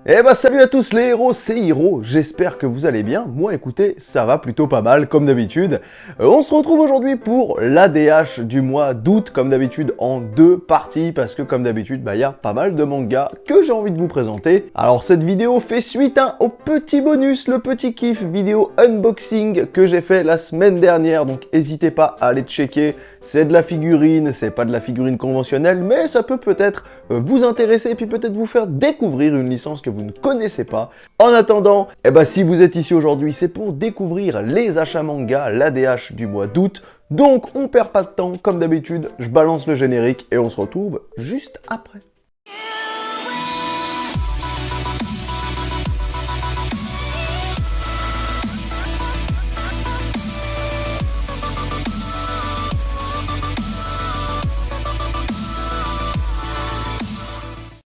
Eh bah salut à tous les héros, c'est Hiro, j'espère que vous allez bien. Moi écoutez, ça va plutôt pas mal comme d'habitude. On se retrouve aujourd'hui pour l'ADH du mois d'août, comme d'habitude en deux parties, parce que comme d'habitude, y a pas mal de mangas que j'ai envie de vous présenter. Alors cette vidéo fait suite au petit bonus, le petit kiff vidéo unboxing que j'ai fait la semaine dernière, donc n'hésitez pas à aller checker. C'est de la figurine, c'est pas de la figurine conventionnelle, mais ça peut peut-être vous intéresser et puis peut-être vous faire découvrir une licence que vous ne connaissez pas. En attendant, si vous êtes ici aujourd'hui, c'est pour découvrir les achats manga, l'ADH du mois d'août. Donc on perd pas de temps, comme d'habitude, je balance le générique et on se retrouve juste après.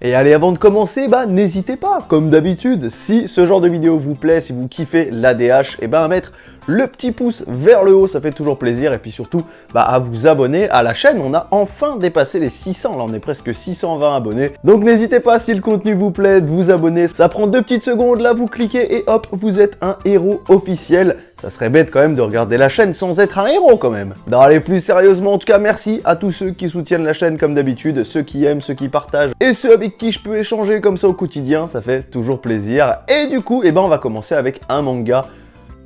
Et allez, avant de commencer, n'hésitez pas, comme d'habitude, si ce genre de vidéo vous plaît, si vous kiffez l'ADH, à mettre le petit pouce vers le haut, ça fait toujours plaisir, et puis surtout, à vous abonner à la chaîne. On a enfin dépassé les 600, là on est presque 620 abonnés. Donc n'hésitez pas, si le contenu vous plaît, de vous abonner. Ça prend 2 petites secondes, là vous cliquez et hop, vous êtes un héros officiel. Ça serait bête quand même de regarder la chaîne sans être un héros quand même. Non, allez, plus sérieusement, en tout cas, merci à tous ceux qui soutiennent la chaîne comme d'habitude, ceux qui aiment, ceux qui partagent, et ceux avec qui je peux échanger comme ça au quotidien, ça fait toujours plaisir. Et du coup, on va commencer avec un manga.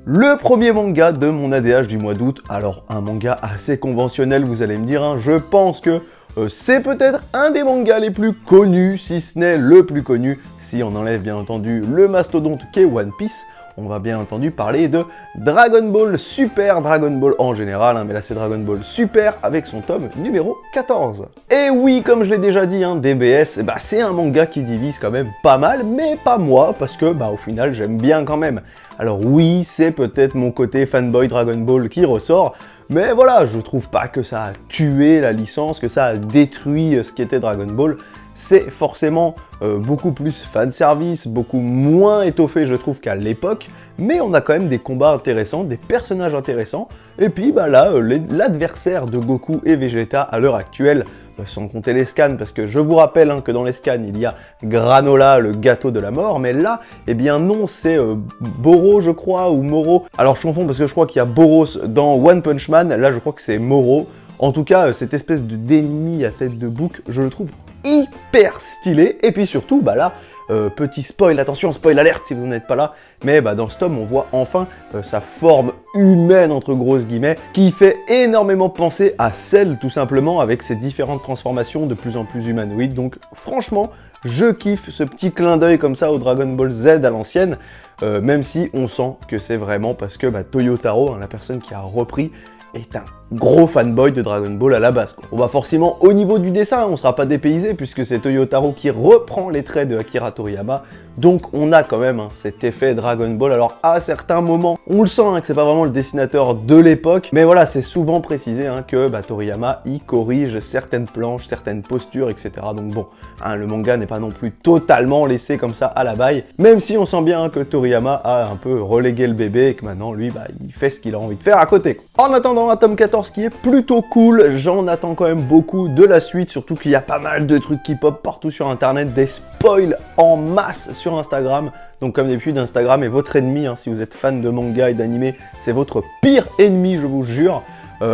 Le premier manga de mon ADH du mois d'août. Alors, un manga assez conventionnel, vous allez me dire, je pense que c'est peut-être un des mangas les plus connus, si ce n'est le plus connu, si on enlève bien entendu le mastodonte qu'est One Piece. On va bien entendu parler de Dragon Ball Super, Dragon Ball en général, mais là c'est Dragon Ball Super avec son tome numéro 14. Et oui, comme je l'ai déjà dit, DBS, c'est un manga qui divise quand même pas mal, mais pas moi, parce que au final j'aime bien quand même. Alors oui, c'est peut-être mon côté fanboy Dragon Ball qui ressort, mais voilà, je trouve pas que ça a tué la licence, que ça a détruit ce qu'était Dragon Ball. C'est forcément beaucoup plus fanservice, beaucoup moins étoffé je trouve qu'à l'époque, mais on a quand même des combats intéressants, des personnages intéressants, et puis là, l'adversaire de Goku et Vegeta à l'heure actuelle, sans compter les scans, parce que je vous rappelle que dans les scans il y a Granola, le gâteau de la mort, mais là, non, c'est Boro je crois, ou Moro, alors je confonds parce que je crois qu'il y a Boros dans One Punch Man, là je crois que c'est Moro. En tout cas, cette espèce d'ennemi à tête de bouc, je le trouve hyper stylé. Et puis surtout, petit spoil, attention, spoil alerte si vous n'en êtes pas là, mais dans ce tome, on voit enfin sa forme humaine, entre grosses guillemets, qui fait énormément penser à Cell, tout simplement, avec ses différentes transformations de plus en plus humanoïdes. Donc franchement, je kiffe ce petit clin d'œil comme ça au Dragon Ball Z à l'ancienne, même si on sent que c'est vraiment parce que Toyotaro, la personne qui a repris, est un gros fanboy de Dragon Ball à la base. On va forcément, au niveau du dessin, on sera pas dépaysé puisque c'est Toyotaro qui reprend les traits de Akira Toriyama. Donc on a quand même cet effet Dragon Ball. Alors à certains moments, on le sent que c'est pas vraiment le dessinateur de l'époque, mais voilà, c'est souvent précisé que Toriyama il corrige certaines planches, certaines postures, etc. Donc bon, le manga n'est pas non plus totalement laissé comme ça à la baille, même si on sent bien que Toriyama a un peu relégué le bébé et que maintenant lui, il fait ce qu'il a envie de faire à côté. En attendant un tome 14 qui est plutôt cool, j'en attends quand même beaucoup de la suite, surtout qu'il y a pas mal de trucs qui pop partout sur internet, des spoils en masse sur Instagram. Donc comme d'habitude, Instagram est votre ennemi, si vous êtes fan de manga et d'anime, c'est votre pire ennemi, je vous jure.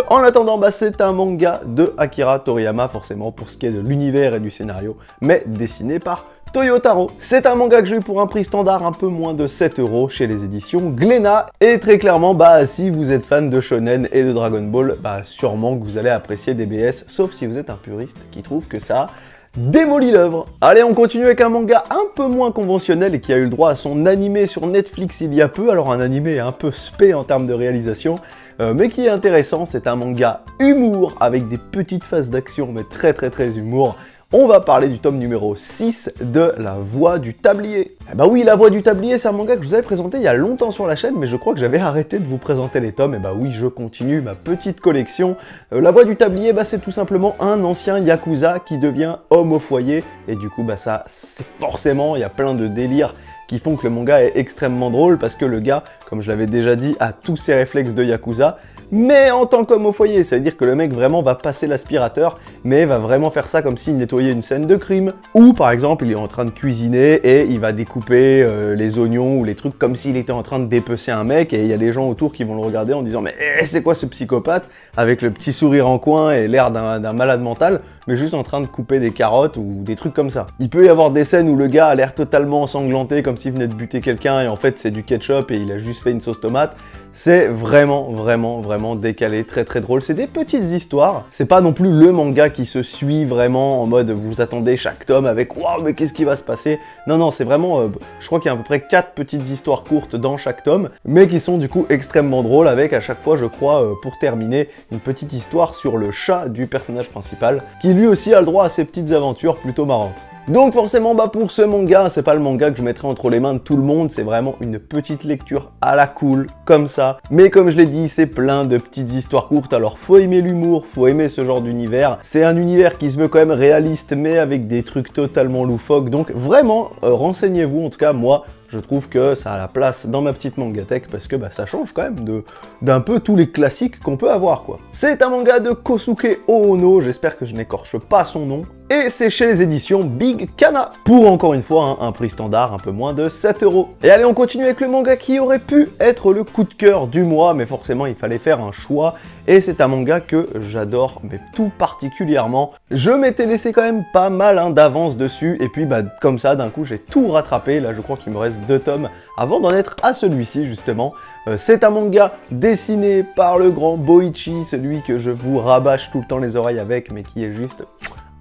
En attendant, c'est un manga de Akira Toriyama, forcément pour ce qui est de l'univers et du scénario, mais dessiné par Toyotaro. C'est un manga que j'ai eu pour un prix standard un peu moins de 7 € chez les éditions Glénat. Et très clairement, si vous êtes fan de Shonen et de Dragon Ball, sûrement que vous allez apprécier DBS, sauf si vous êtes un puriste qui trouve que ça démolit l'œuvre. Allez, on continue avec un manga un peu moins conventionnel et qui a eu le droit à son animé sur Netflix il y a peu. Alors un animé un peu spé en termes de réalisation, mais qui est intéressant. C'est un manga humour avec des petites phases d'action, mais très humour. On va parler du tome numéro 6 de La Voix du Tablier. Oui, La Voix du Tablier, c'est un manga que je vous avais présenté il y a longtemps sur la chaîne, mais je crois que j'avais arrêté de vous présenter les tomes. Oui, je continue ma petite collection. La Voix du Tablier, c'est tout simplement un ancien Yakuza qui devient homme au foyer. Et du coup, ça, c'est forcément, il y a plein de délires qui font que le manga est extrêmement drôle, parce que le gars, comme je l'avais déjà dit, a tous ses réflexes de Yakuza. mais en tant qu'homme au foyer. Ça veut dire que le mec vraiment va passer l'aspirateur, mais va vraiment faire ça comme s'il nettoyait une scène de crime. Ou par exemple, il est en train de cuisiner et il va découper les oignons ou les trucs comme s'il était en train de dépecer un mec, et il y a les gens autour qui vont le regarder en disant « Mais c'est quoi ce psychopathe ?» avec le petit sourire en coin et l'air d'un malade mental, mais juste en train de couper des carottes ou des trucs comme ça. Il peut y avoir des scènes où le gars a l'air totalement ensanglanté comme s'il venait de buter quelqu'un et en fait c'est du ketchup et il a juste fait une sauce tomate. C'est vraiment décalé, très drôle. C'est des petites histoires. C'est pas non plus le manga qui se suit vraiment en mode vous attendez chaque tome avec waouh mais qu'est-ce qui va se passer. Non, c'est vraiment, je crois qu'il y a à peu près 4 petites histoires courtes dans chaque tome, mais qui sont du coup extrêmement drôles avec à chaque fois, je crois, pour terminer, une petite histoire sur le chat du personnage principal, qui lui aussi a le droit à ses petites aventures plutôt marrantes. Donc forcément, pour ce manga, c'est pas le manga que je mettrai entre les mains de tout le monde, c'est vraiment une petite lecture à la cool, comme ça. Mais comme je l'ai dit, c'est plein de petites histoires courtes, alors faut aimer l'humour, faut aimer ce genre d'univers. C'est un univers qui se veut quand même réaliste, mais avec des trucs totalement loufoques, donc vraiment, renseignez-vous, en tout cas moi, je trouve que ça a la place dans ma petite mangatech parce que ça change quand même d'un peu tous les classiques qu'on peut avoir quoi. C'est un manga de Kosuke Oono, j'espère que je n'écorche pas son nom, et c'est chez les éditions Big Kana, pour encore une fois un prix standard, un peu moins de 7 €. Et allez, on continue avec le manga qui aurait pu être le coup de cœur du mois, mais forcément il fallait faire un choix, et c'est un manga que j'adore, mais tout particulièrement. Je m'étais laissé quand même pas mal d'avance dessus, et puis comme ça d'un coup j'ai tout rattrapé, là je crois qu'il me reste 2 tomes avant d'en être à celui-ci justement. C'est un manga dessiné par le grand Boichi, celui que je vous rabâche tout le temps les oreilles avec, mais qui est juste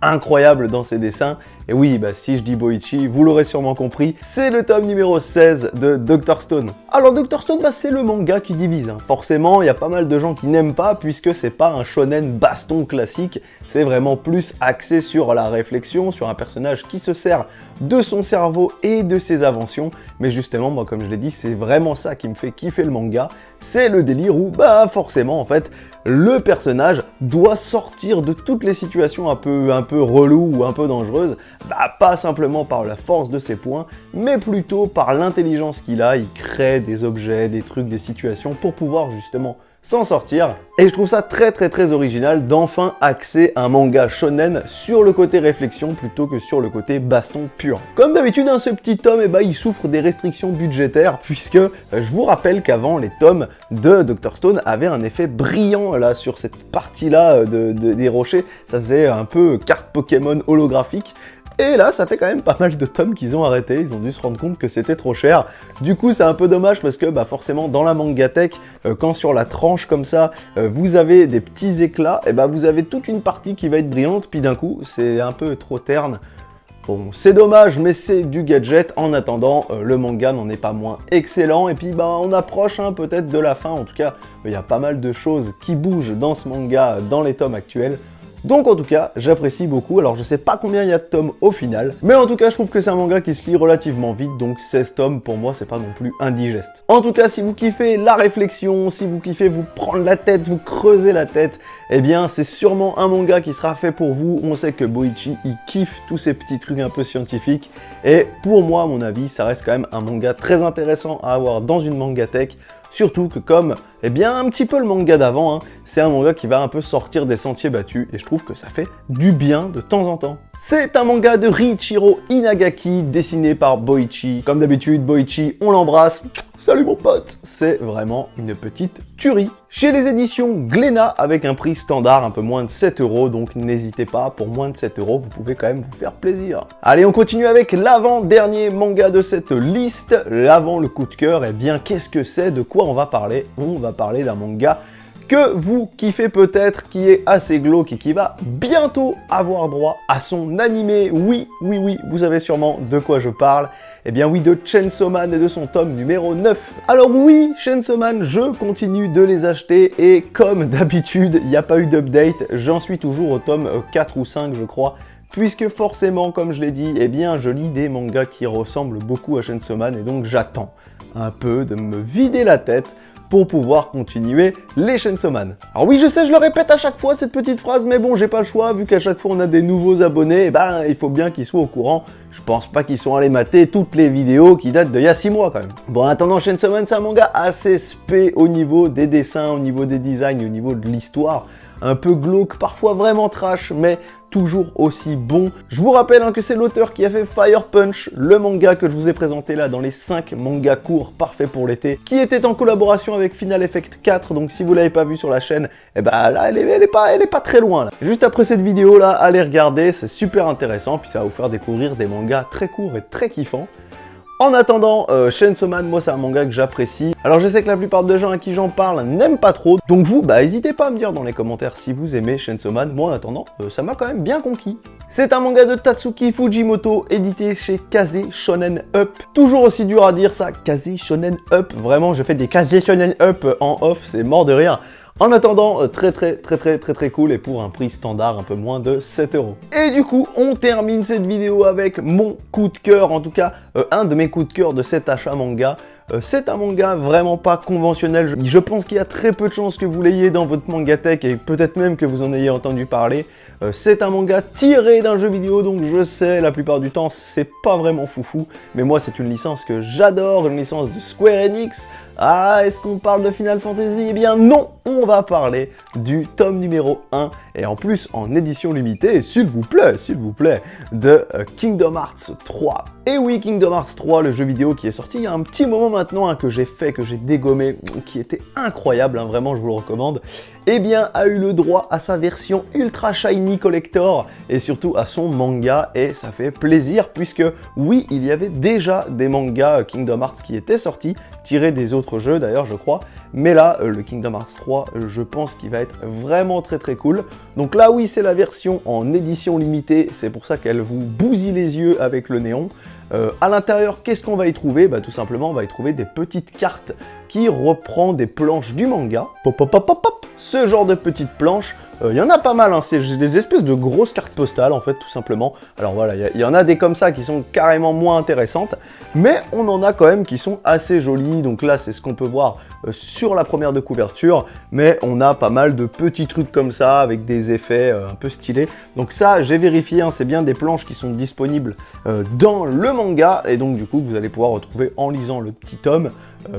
incroyable dans ses dessins. Et oui, si je dis Boichi, vous l'aurez sûrement compris, c'est le tome numéro 16 de Dr. Stone. Alors Dr. Stone, c'est le manga qui divise. Forcément, il y a pas mal de gens qui n'aiment pas, puisque c'est pas un shonen baston classique, c'est vraiment plus axé sur la réflexion, sur un personnage qui se sert de son cerveau et de ses inventions. Mais justement, moi comme je l'ai dit, c'est vraiment ça qui me fait kiffer le manga, c'est le délire où, forcément, en fait, le personnage doit sortir de toutes les situations un peu reloues ou un peu dangereuses, pas simplement par la force de ses poings, mais plutôt par l'intelligence qu'il a. Il crée des objets, des trucs, des situations pour pouvoir justement s'en sortir. Et je trouve ça très original d'enfin axer un manga shonen sur le côté réflexion plutôt que sur le côté baston pur. Comme d'habitude, ce petit tome, il souffre des restrictions budgétaires puisque je vous rappelle qu'avant, les tomes de Dr. Stone avaient un effet brillant là sur cette partie-là des rochers. Ça faisait un peu carte Pokémon holographique. Et là, ça fait quand même pas mal de tomes qu'ils ont arrêté, ils ont dû se rendre compte que c'était trop cher. Du coup, c'est un peu dommage parce que forcément, dans la mangatech, quand sur la tranche comme ça, vous avez des petits éclats, et vous avez toute une partie qui va être brillante, puis d'un coup, c'est un peu trop terne. Bon, c'est dommage, mais c'est du gadget. En attendant, le manga n'en est pas moins excellent. Et puis, on approche peut-être de la fin. En tout cas, il y a pas mal de choses qui bougent dans ce manga, dans les tomes actuels. Donc en tout cas, j'apprécie beaucoup. Alors je sais pas combien il y a de tomes au final, mais en tout cas je trouve que c'est un manga qui se lit relativement vite, donc 16 tomes pour moi c'est pas non plus indigeste. En tout cas, si vous kiffez la réflexion, si vous kiffez vous prendre la tête, vous creuser la tête, eh bien c'est sûrement un manga qui sera fait pour vous. On sait que Boichi, il kiffe tous ces petits trucs un peu scientifiques, et pour moi, à mon avis, ça reste quand même un manga très intéressant à avoir dans une mangatech. Surtout que comme, un petit peu le manga d'avant, c'est un manga qui va un peu sortir des sentiers battus, et je trouve que ça fait du bien de temps en temps. C'est un manga de Riichiro Inagaki, dessiné par Boichi. Comme d'habitude, Boichi, on l'embrasse. Salut mon pote! C'est vraiment une petite tuerie. Chez les éditions Glénat, avec un prix standard, un peu moins de 7 €, donc n'hésitez pas, pour moins de 7 €, vous pouvez quand même vous faire plaisir. Allez, on continue avec l'avant-dernier manga de cette liste, l'avant le coup de cœur. Qu'est-ce que c'est? De quoi on va parler? On va parler d'un manga que vous kiffez peut-être, qui est assez glauque et qui va bientôt avoir droit à son animé. Oui, vous savez sûrement de quoi je parle. Oui, de Chainsaw Man et de son tome numéro 9. Alors oui, Chainsaw Man, je continue de les acheter et comme d'habitude, il n'y a pas eu d'update, j'en suis toujours au tome 4 ou 5 je crois, puisque forcément, comme je l'ai dit, je lis des mangas qui ressemblent beaucoup à Chainsaw Man et donc j'attends un peu de me vider la tête pour pouvoir continuer les Chainsaw Man. Alors oui, je sais, je le répète à chaque fois cette petite phrase, mais bon, j'ai pas le choix, vu qu'à chaque fois on a des nouveaux abonnés, et ben il faut bien qu'ils soient au courant. Je pense pas qu'ils sont allés mater toutes les vidéos qui datent d'il y a 6 mois quand même. Bon, en attendant, Chainsaw Man, c'est un manga assez spé au niveau des dessins, au niveau des designs, au niveau de l'histoire. Un peu glauque, parfois vraiment trash, mais toujours aussi bon. Je vous rappelle que c'est l'auteur qui a fait Fire Punch, le manga que je vous ai présenté là dans les 5 mangas courts parfaits pour l'été, qui était en collaboration avec Final Effect 4, donc si vous l'avez pas vu sur la chaîne, eh ben là, elle est pas très loin là. Juste après cette vidéo là, allez regarder, c'est super intéressant, puis ça va vous faire découvrir des mangas très courts et très kiffants. En attendant, Chainsaw Man, moi c'est un manga que j'apprécie. Alors je sais que la plupart des gens à qui j'en parle n'aiment pas trop, donc vous, n'hésitez pas à me dire dans les commentaires si vous aimez Chainsaw Man. Moi en attendant, ça m'a quand même bien conquis. C'est un manga de Tatsuki Fujimoto, édité chez Kaze Shonen Up. Toujours aussi dur à dire ça, Kaze Shonen Up. Vraiment, je fais des Kaze Shonen Up en off, c'est mort de rire. En attendant, très cool et pour un prix standard un peu moins de 7 €. Et du coup, on termine cette vidéo avec mon coup de cœur, en tout cas un de mes coups de cœur de cet achat manga. C'est un manga vraiment pas conventionnel. Je pense qu'il y a très peu de chances que vous l'ayez dans votre mangatech et peut-être même que vous en ayez entendu parler. C'est un manga tiré d'un jeu vidéo, donc je sais, la plupart du temps, c'est pas vraiment foufou. Mais moi, c'est une licence que j'adore, une licence de Square Enix. Ah, est-ce qu'on parle de Final Fantasy? Eh bien non, on va parler du tome numéro 1, et en plus en édition limitée, s'il vous plaît, de Kingdom Hearts 3. Et oui, Kingdom Hearts 3, le jeu vidéo qui est sorti il y a un petit moment maintenant, que j'ai dégommé, qui était incroyable, vraiment je vous le recommande, eh bien a eu le droit à sa version Ultra Shiny Collector, et surtout à son manga, et ça fait plaisir, puisque oui, il y avait déjà des mangas Kingdom Hearts qui étaient sortis, tirés des autres jeux d'ailleurs je crois, mais là le Kingdom Hearts 3 je pense qu'il va être vraiment très cool. Donc là oui, c'est la version en édition limitée, c'est pour ça qu'elle vous bousille les yeux avec le néon. À l'intérieur, qu'est-ce qu'on va y trouver? Tout simplement on va y trouver des petites cartes qui reprend des planches du manga. Ce genre de petites planches, il y en a pas mal, c'est des espèces de grosses cartes postales en fait tout simplement. Alors voilà, il y en a des comme ça qui sont carrément moins intéressantes, mais on en a quand même qui sont assez jolies. Donc là c'est ce qu'on peut voir sur la première de couverture, mais on a pas mal de petits trucs comme ça avec des effets un peu stylés. Donc ça j'ai vérifié, c'est bien des planches qui sont disponibles dans le manga, et donc du coup vous allez pouvoir retrouver en lisant le petit tome.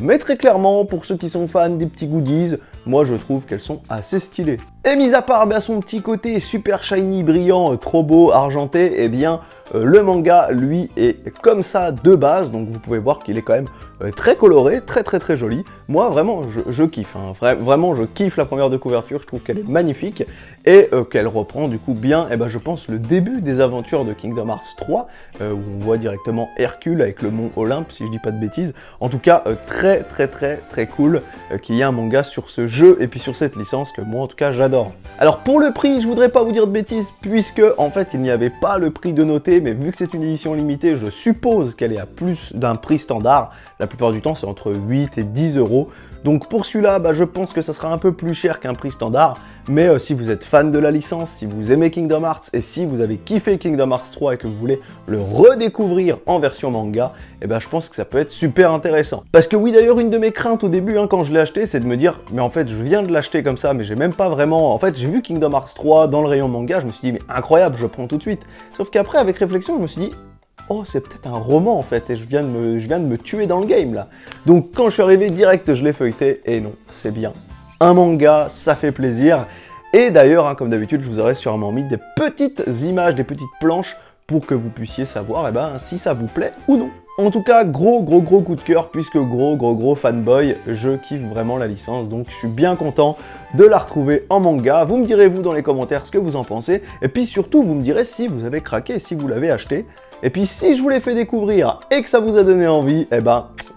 Mais très clairement, pour ceux qui sont fans des petits goodies, moi je trouve qu'elles sont assez stylées. Et mis à part son petit côté super shiny, brillant, trop beau, argenté, eh bien le manga lui est comme ça de base, donc vous pouvez voir qu'il est quand même très coloré, très joli. Moi vraiment je kiffe, vraiment je kiffe la première de couverture, je trouve qu'elle est magnifique et qu'elle reprend du coup bien, je pense, le début des aventures de Kingdom Hearts 3, où on voit directement Hercule avec le mont Olympe, si je dis pas de bêtises. En tout cas très cool qu'il y ait un manga sur ce jeu et puis sur cette licence que moi en tout cas j'adore. Alors pour le prix, je voudrais pas vous dire de bêtises puisque en fait il n'y avait pas le prix de noté, mais vu que c'est une édition limitée, je suppose qu'elle est à plus d'un prix standard. La plupart du temps c'est entre 8 et 10 €. Donc pour celui-là, je pense que ça sera un peu plus cher qu'un prix standard, mais si vous êtes fan de la licence, si vous aimez Kingdom Hearts et si vous avez kiffé Kingdom Hearts 3 et que vous voulez le redécouvrir en version manga, je pense que ça peut être super intéressant. Parce que oui, d'ailleurs, une de mes craintes au début quand je l'ai acheté, c'est de me dire, mais en fait je viens de l'acheter comme ça, mais j'ai même pas vraiment... En fait j'ai vu Kingdom Hearts 3 dans le rayon manga, je me suis dit, mais incroyable, je prends tout de suite. Sauf qu'après, avec réflexion, je me suis dit, oh, c'est peut-être un roman en fait, et je viens de me tuer dans le game là. Donc quand je suis arrivé direct, je l'ai feuilleté, et non, c'est bien. Un manga, ça fait plaisir. Et d'ailleurs, comme d'habitude, je vous aurais sûrement mis des petites images, des petites planches, pour que vous puissiez savoir si ça vous plaît ou non. En tout cas, gros coup de cœur, puisque gros fanboy, je kiffe vraiment la licence, donc je suis bien content de la retrouver en manga. Vous me direz vous dans les commentaires ce que vous en pensez, et puis surtout vous me direz si vous avez craqué, si vous l'avez acheté. Et puis si je vous l'ai fait découvrir et que ça vous a donné envie,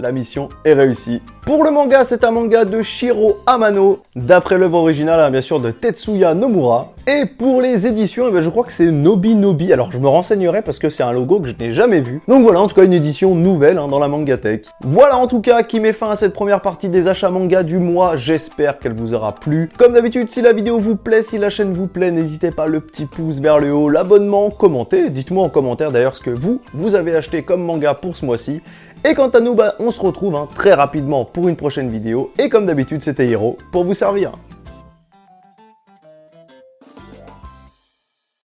la mission est réussie. Pour le manga, c'est un manga de Shiro Amano, d'après l'œuvre originale bien sûr de Tetsuya Nomura. Et pour les éditions, je crois que c'est Nobi. Alors je me renseignerai parce que c'est un logo que je n'ai jamais vu. Donc voilà, en tout cas une édition nouvelle dans la Mangatech. Voilà en tout cas qui met fin à cette première partie des achats manga du mois. J'espère qu'elle vous aura plu. Comme d'habitude, si la vidéo vous plaît, si la chaîne vous plaît, n'hésitez pas, le petit pouce vers le haut, l'abonnement, commentez. Dites-moi en commentaire d'ailleurs ce que vous avez acheté comme manga pour ce mois-ci. Et quant à nous, on se retrouve très rapidement pour une prochaine vidéo. Et comme d'habitude, c'était Hiro pour vous servir.